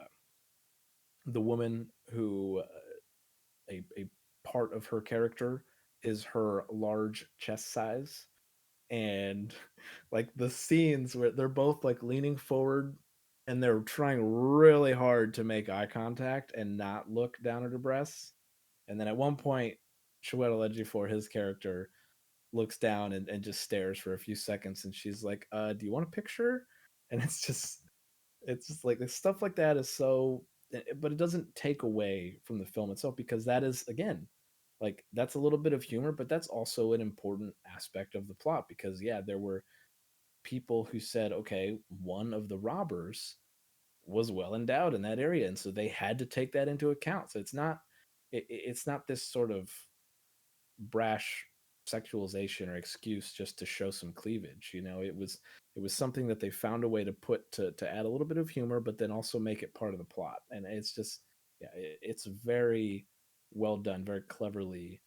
woman who a part of her character is her large chest size, and like the scenes where they're both like leaning forward and they're trying really hard to make eye contact and not look down at her breasts. And then at one point, Chiwetel Ejiofor, his character, looks down and just stares for a few seconds, and she's like, "Do you want a picture?" And it's just like stuff like that is so, but it doesn't take away from the film itself because that is again, like that's a little bit of humor, but that's also an important aspect of the plot because yeah, there were people who said, okay, one of the robbers was well endowed in that area, and so they had to take that into account. So it's not this sort of brash sexualization or excuse just to show some cleavage. It was something that they found a way to put to add a little bit of humor, but then also make it part of the plot. And it's just yeah, it's very well done, very cleverly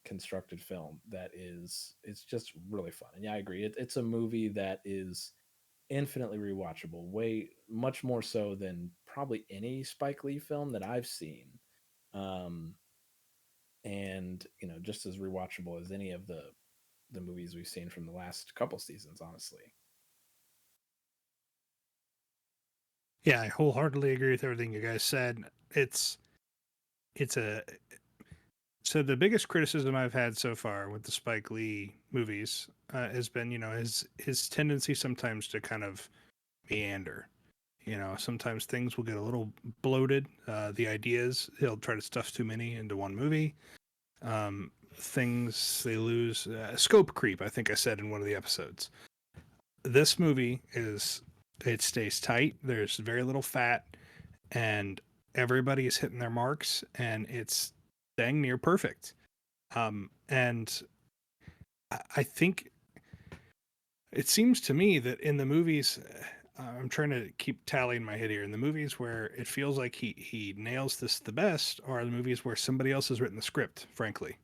constructed film that is it's just really fun. And yeah, I agree. It's a movie that is infinitely rewatchable, way much more so than probably any Spike Lee film that I've seen. Um, and just as rewatchable as any of the movies we've seen from the last couple seasons, honestly. Yeah, I wholeheartedly agree with everything you guys said. It's a so the biggest criticism I've had so far with the Spike Lee movies has been, his tendency sometimes to kind of meander. Sometimes things will get a little bloated. The ideas he'll try to stuff too many into one movie. Things they lose scope creep. I think I said in one of the episodes. This movie it stays tight. There's very little fat, and everybody is hitting their marks, and it's dang near perfect. And I think it seems to me that in the movies, I'm trying to keep tally in my head here. In the movies where it feels like he nails this the best are the movies where somebody else has written the script, frankly.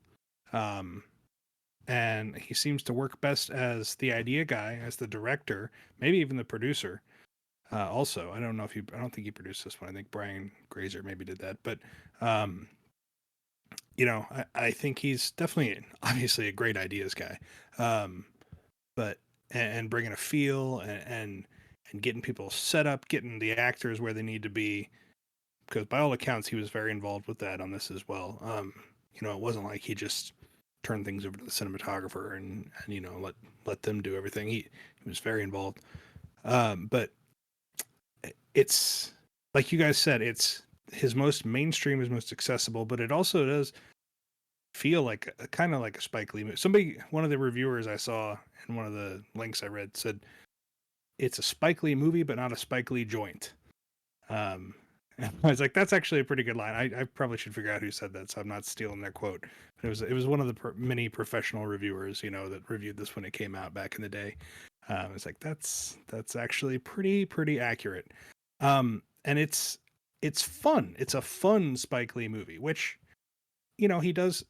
And he seems to work best as the idea guy, as the director, maybe even the producer. Also, I don't think he produced this one. I think Brian Grazer maybe did that, but I think he's definitely, obviously, a great ideas guy. But and bringing a feel and getting people set up, getting the actors where they need to be, because by all accounts he was very involved with that on this as well. It wasn't like he just turned things over to the cinematographer and let them do everything. He was very involved. But it's like you guys said, it's his most mainstream, his most accessible, but it also does feel like kind of like a Spike Lee movie. One of the reviewers I saw in one of the links I read said it's a Spike Lee movie, but not a Spike Lee joint. And I was like, that's actually a pretty good line. I probably should figure out who said that, so I'm not stealing their quote. But it was one of the many professional reviewers, that reviewed this when it came out back in the day. It's like that's actually pretty accurate. And it's fun. It's a fun Spike Lee movie, which he does.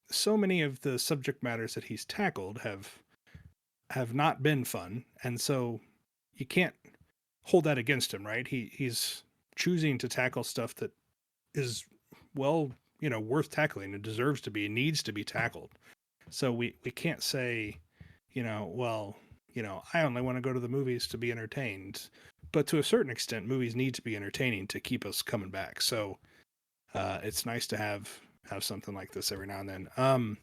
so many of the subject matters that he's tackled have not been fun, and so you can't hold that against him, right? He's choosing to tackle stuff that is, well, worth tackling and deserves to be, needs to be tackled. So we can't say, well, I only want to go to the movies to be entertained. But to a certain extent, movies need to be entertaining to keep us coming back. So it's nice to have something like this every now and then.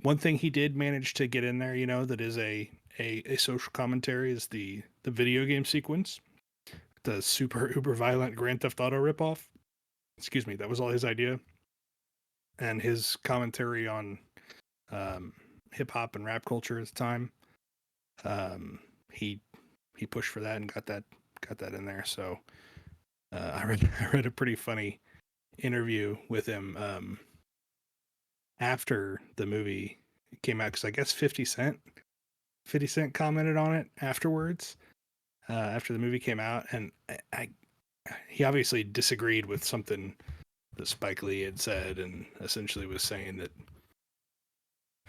One thing he did manage to get in there, that is a social commentary, is the video game sequence, the super uber violent Grand Theft Auto ripoff. Excuse me, that was all his idea, and his commentary on hip hop and rap culture at the time. He pushed for that and got that in there. So I read a pretty funny interview with him after the movie came out, because I guess 50 Cent commented on it afterwards, after the movie came out, and he obviously disagreed with something that Spike Lee had said, and essentially was saying that,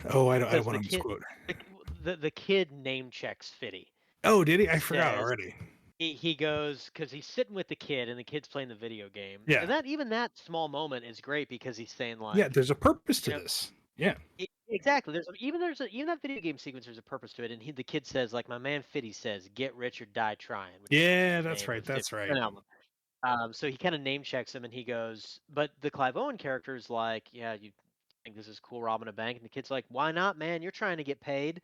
I don't want to misquote. The kid name checks Fitty. Oh, did he? I forgot Says- already. He goes, because he's sitting with the kid and the kid's playing the video game. Yeah. And even that small moment is great, because he's saying, like, Yeah, there's a purpose to this. Yeah. Exactly. Even that video game sequence, there's a purpose to it. And the kid says, like, my man Fitty says, "Get rich or die trying." Which is Yeah, his that's name, right. the That's 50 right. Cent album. So he kind of name checks him, and he goes, but the Clive Owen character is like, "Yeah, you think this is cool, robbing a bank?" And the kid's like, "Why not, man? You're trying to get paid."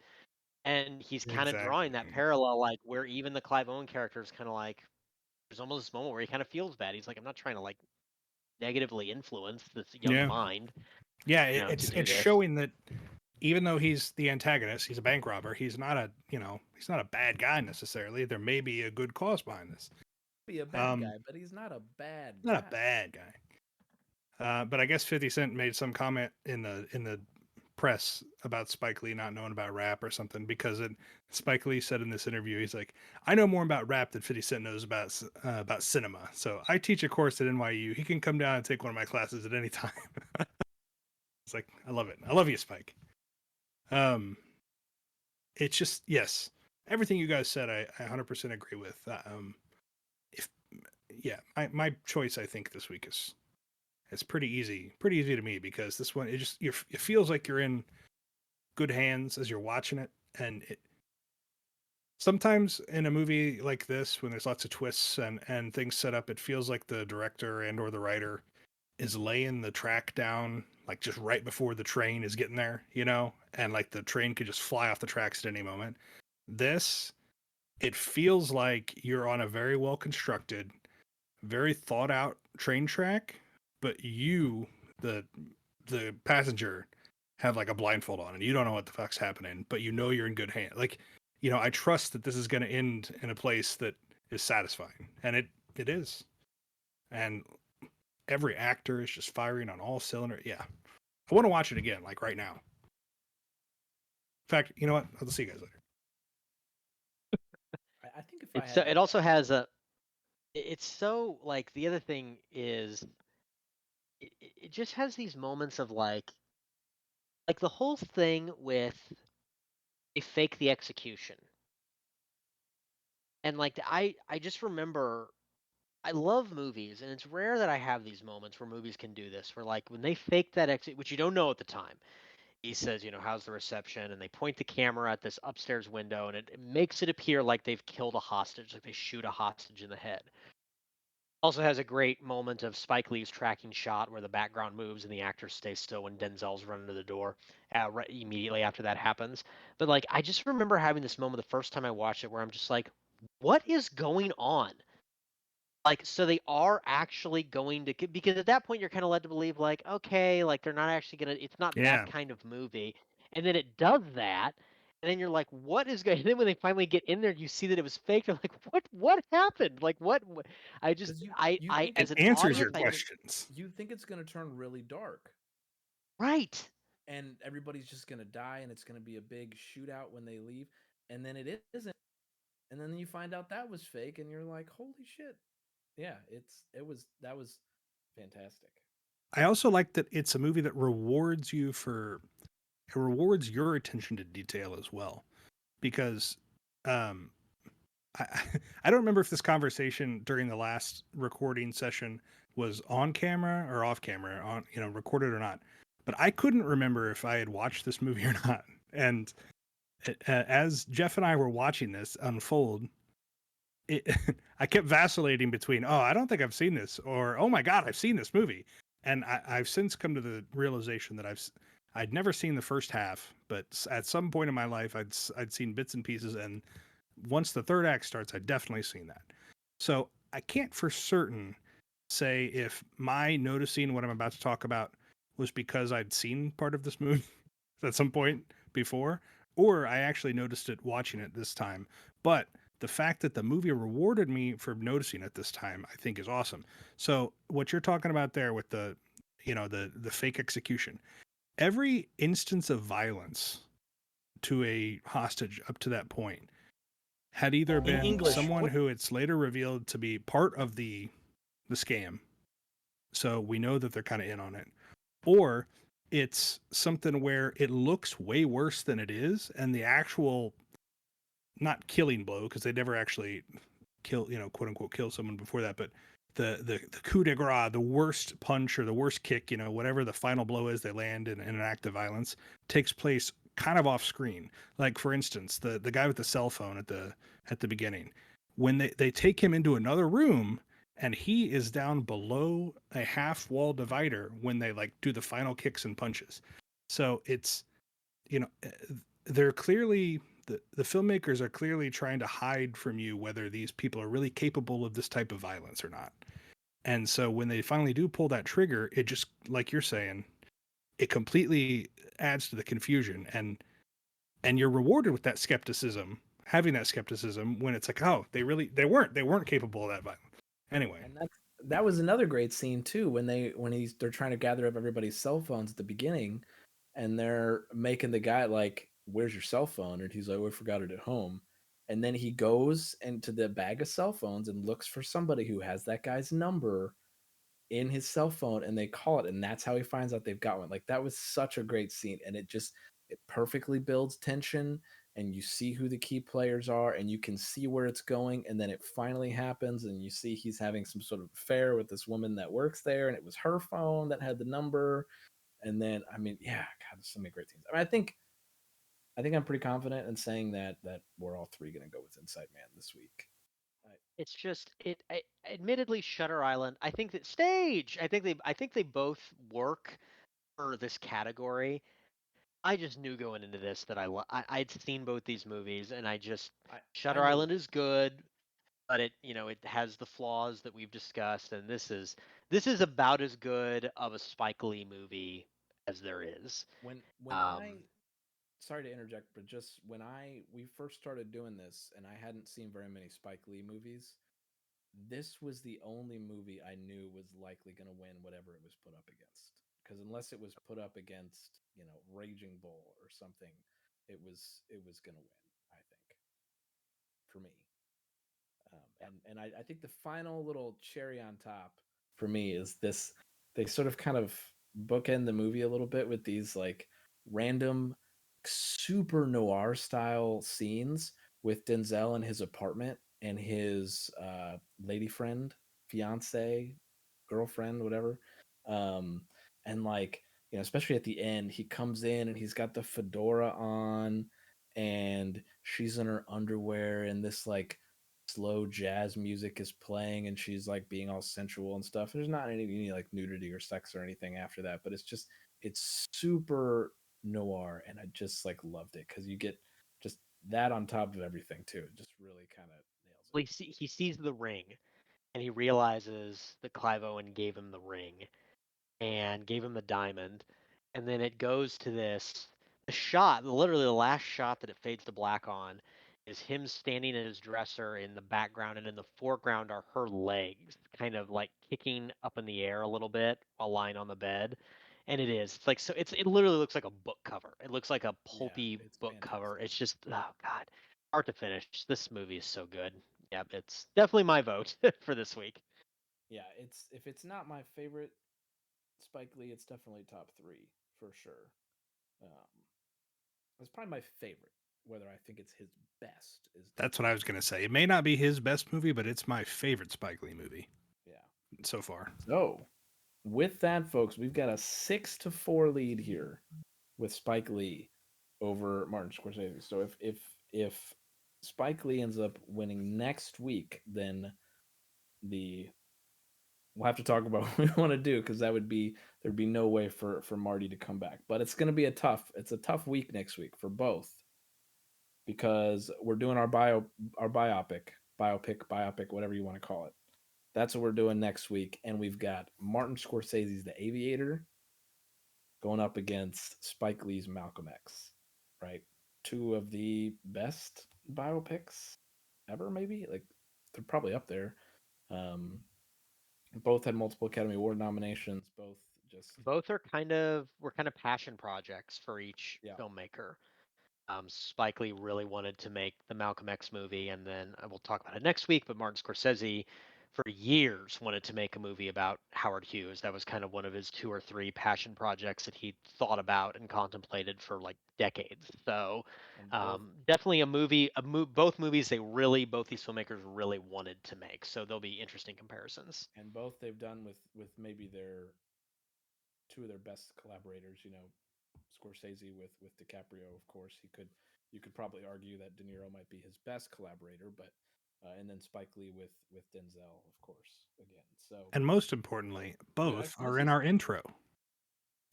And he's kind of drawing that Exactly. parallel, like, where even the Clive Owen character is kind of like, there's almost this moment where he kind of feels bad. He's like, "I'm not trying to, like, negatively influence this young Yeah. mind." Yeah, to it's do this. showing that even though he's the antagonist, he's a bank robber, he's not a bad guy necessarily. There may be a good cause behind this. Be a bad guy, but he's not a bad Not guy. a bad guy. But I guess 50 Cent made some comment in the press about Spike Lee not knowing about rap or something, because Spike Lee said in this interview, he's like, "I know more about rap than 50 Cent knows about cinema. So I teach a course at NYU. He can come down and take one of my classes at any time." It's like, I love it. I love you, Spike. It's just, yes, everything you guys said, I 100% agree with. My choice, I think, this week it's pretty easy to me, because this one, it feels like you're in good hands as you're watching it, and sometimes in a movie like this, when there's lots of twists and things set up, it feels like the director and or the writer is laying the track down, like, just right before the train is getting there, and like the train could just fly off the tracks at any moment. This, it feels like you're on a very well constructed, very thought out train track, but you, the passenger, have like a blindfold on and you don't know what the fuck's happening, but you're in good hands. Like, I trust that this is going to end in a place that is satisfying, and it is. And every actor is just firing on all cylinders. Yeah. I want to watch it again, like right now. In fact, you know what? I'll see you guys later. I think if I It's had, it also has a. It's so, like, the other thing is, it just has these moments of, like the whole thing with they fake the execution, and, like, I just remember, I love movies, and it's rare that I have these moments where movies can do this, where, like, when they fake that exit, which you don't know at the time. He says, "How's the reception?" And they point the camera at this upstairs window, and it makes it appear like they've killed a hostage, like they shoot a hostage in the head. Also has a great moment of Spike Lee's tracking shot where the background moves and the actor stays still when Denzel's running to the door right immediately after that happens. But, like, I just remember having this moment the first time I watched it where I'm just like, what is going on? Like, so they are actually going to, because at that point you're kind of led to believe, like, okay, like, they're not actually going to, it's not Yeah. that kind of movie. And then it does that. And then you're like, what is going? And then when they finally get in there, you see that it was fake. You're like, what happened? Like, what? I just, 'cause you I, think as It an answers your audience, I think, questions. you think it's gonna turn really dark, right. and everybody's just gonna die, and it's gonna be a big shootout when they leave, and then it isn't, and then you find out that was fake, and you're like, holy shit. Yeah, that was fantastic. I also like that it's a movie that rewards you for it rewards your attention to detail as well, because um I I don't remember if this conversation during the last recording session was on camera or off camera, on recorded or not. But I couldn't remember if I had watched this movie or not. And as Jeff and I were watching this unfold, it, I kept vacillating between, oh, I don't think I've seen this, or oh my god, I've seen this movie. And I've since come to the realization that I'd never seen the first half, but at some point in my life, I'd seen bits and pieces, and once the third act starts, I'd definitely seen that. So I can't for certain say if my noticing what I'm about to talk about was because I'd seen part of this movie at some point before, or I actually noticed it watching it this time. But the fact that the movie rewarded me for noticing it this time, I think is awesome. So what you're talking about there with the fake execution, every instance of violence to a hostage up to that point had either been English, someone what- who it's later revealed to be part of the scam, so we know that they're kind of in on it, or it's something where it looks way worse than it is, and the actual not killing blow, because they never actually kill, quote unquote kill someone before that, but the coup de grace, the worst punch or the worst kick, whatever the final blow is they land in an act of violence, takes place kind of off screen. Like for instance, the guy with the cell phone at the beginning, when they take him into another room and he is down below a half wall divider when they like do the final kicks and punches. So it's, they're clearly the filmmakers are clearly trying to hide from you whether these people are really capable of this type of violence or not. And so when they finally do pull that trigger, it just, like you're saying, it completely adds to the confusion, and you're rewarded with that skepticism, having that skepticism when it's like, oh, they weren't capable of that violence. Anyway, And that was another great scene too, when they're trying to gather up everybody's cell phones at the beginning, and they're making the guy like, "Where's your cell phone?" And he's like, "Oh, I forgot it at home." And then he goes into the bag of cell phones and looks for somebody who has that guy's number in his cell phone, and they call it, and that's how he finds out they've got one. Like, that was such a great scene, and it perfectly builds tension, and you see who the key players are, and you can see where it's going, and then it finally happens, and you see he's having some sort of affair with this woman that works there, and it was her phone that had the number. And then, I mean, yeah, God, there's so many great scenes. I mean, I think I'm pretty confident in saying that we're all three going to go with Inside Man this week. It's just admittedly Shutter Island. I think that Stage. I think they both work for this category. I just knew going into this that I'd seen both these movies, and Shutter knew Island that. is good, but it has the flaws that we've discussed, and this is about as good of a Spike Lee movie as there is. When Um, I sorry to interject, but just when we first started doing this and I hadn't seen very many Spike Lee movies, this was the only movie I knew was likely going to win whatever it was put up against. Because unless it was put up against, Raging Bull or something, it was going to win, I think, for me. And I think the final little cherry on top for me is this. They sort of kind of bookend the movie a little bit with these like random super noir style scenes with Denzel in his apartment and his lady friend, fiance, girlfriend, whatever. um and like, especially at the end, he comes in and he's got the fedora on, and she's in her underwear, and this like slow jazz music is playing, and she's like being all sensual and stuff. There's not any like nudity or sex or anything after that, but it's super noir, and I just like loved it because you get just that on top of everything too. It just really kind of nails it. he sees the ring, and he realizes that Clive Owen gave him the ring and gave him the diamond. And then it goes to the shot, literally the last shot that it fades to black on is him standing in his dresser in the background, and in the foreground are her legs kind of like kicking up in the air a little bit while lying on the bed. And it's like, so it literally looks like a book cover. It looks like a Yeah, pulpy it's book cover. fantastic. It's just, oh god, start to finish. This movie is so good. Yeah, it's definitely my vote for this week. Yeah, if it's not my favorite Spike Lee, it's definitely top 3 for sure. It's probably my favorite. Whether I think it's his best is That's what I was gonna say. It may not be his best movie, but it's my favorite Spike Lee movie yeah. so far. So, with that, folks, we've got a 6-4 lead here with Spike Lee over Martin Scorsese. So if Spike Lee ends up winning next week, then we'll have to talk about what we want to do, because there'd be no way for Marty to come back. But it's going to be a tough week next week for both, because we're doing our biopic, whatever you want to call it. That's what we're doing next week, and we've got Martin Scorsese's The Aviator going up against Spike Lee's Malcolm X, right? Two of the best biopics ever, maybe. Like, they're probably up there. Both had multiple Academy Award nominations. Both are kind of passion projects for each Yeah. filmmaker. Spike Lee really wanted to make the Malcolm X movie, and then we'll talk about it next week. But Martin Scorsese, for years, wanted to make a movie about Howard Hughes. That was kind of one of his 2 or 3 passion projects that he thought about and contemplated for like decades. So definitely a movie. Both movies both these filmmakers really wanted to make. So there'll be interesting comparisons. And both they've done with maybe their 2 of their best collaborators. Scorsese with DiCaprio, of course. You could probably argue that De Niro might be his best collaborator, but and then Spike Lee with Denzel, of course, again. So, And most importantly, both are in our intro.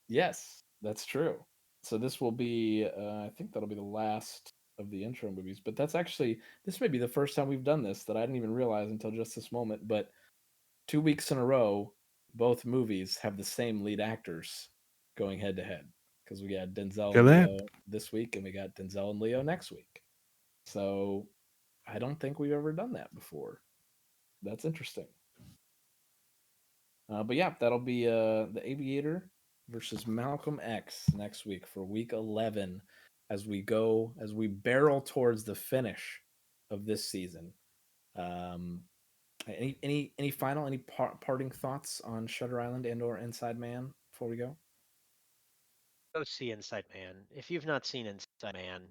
Yes, that's true. So this will be, I think that'll be the last of the intro movies. But this may be the first time we've done this, that I didn't even realize until just this moment. But 2 weeks in a row, both movies have the same lead actors going head to head, because we got Denzel and Leo this week, and we got Denzel and Leo next week. So I don't think we've ever done that before. That's interesting. But yeah, that'll be The Aviator versus Malcolm X next week for week 11, as we barrel towards the finish of this season. Any final parting thoughts on Shutter Island and or Inside Man before we go? Go see Inside Man. If you've not seen Inside Man,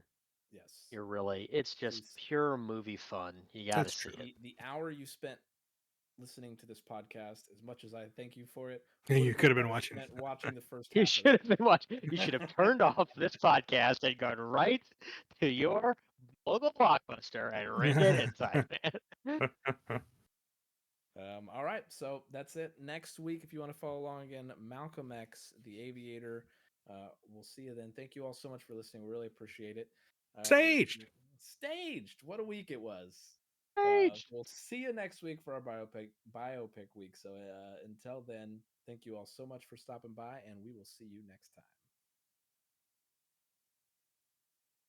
Yes, it's just pure movie fun. You got to see it. The hour you spent listening to this podcast, as much as I thank you for it, you could have been watching the first You half. should have been watching. You should have turned off this podcast and gone right to your local blockbuster and rented Inside Man. All right, so that's it. Next week, if you want to follow along again, Malcolm X, The Aviator. We'll see you then. Thank you all so much for listening. We really appreciate it. Staged. What a week it was. We'll see you next week for our biopic week. So until then, thank you all so much for stopping by, and we will see you next time.